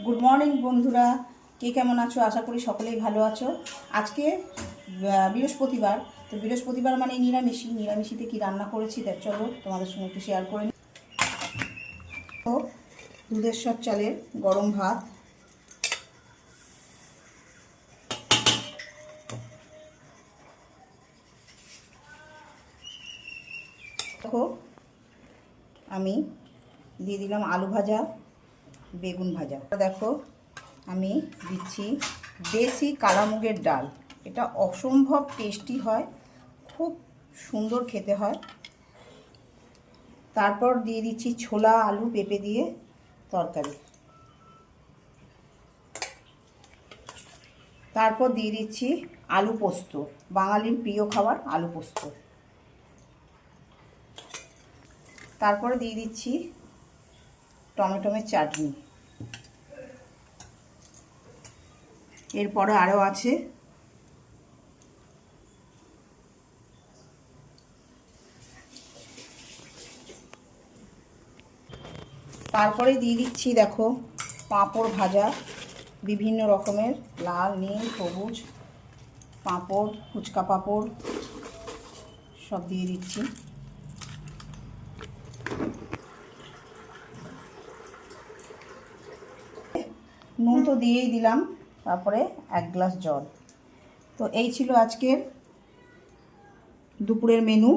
Good morning বন্ধুরা, কে কেমন আছো? আশা করি সকলেই ভালো আছো। আজকে বৃহস্পতিবার, তো বৃহস্পতিবার মানে নিরামিষিতে কি রান্না করেছি তা চলো তোমাদের সঙ্গে একটু শেয়ার করে নিই। তো দুধেশ্বর চালের গরম ভাত, দেখো আমি দিয়ে দিলাম আলু ভাজা, বেগুন ভাজা। দেখো আমি দিচ্ছি দেশি কালা মুগের ডাল। এটা অসম্ভব টেস্টি হয়, খুব সুন্দর খেতে হয়। তারপর দিয়ে দিচ্ছি ছোলা আলু পেঁপে দিয়ে তরকারি। তারপর দিয়ে দিচ্ছি আলু পোস্ত, বাঙালির প্রিয় খাবার আলু পোস্ত। তারপরে দিয়ে দিচ্ছি টমেটোমের চাটনি। এরপরে আরও আছে তারপরে দিয়ে দিচ্ছি দেখো পাঁপড় ভাজা, বিভিন্ন রকমের লাল নীল সবুজ পাঁপড়, ফুচকা পাঁপড় সব দিয়ে দিচ্ছি। নুন তো দিয়েই দিলাম, তারপরে 1 গ্লাস জল। তো এই ছিল আজকের দুপুরের মেনু।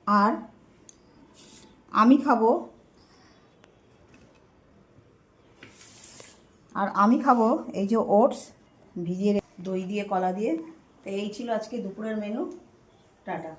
আর আমি খাবো এই যে ওটস ভিজিয়ে দই দিয়ে কলা দিয়ে। তো এই ছিল আজকে দুপুরের মেনু। টাটা।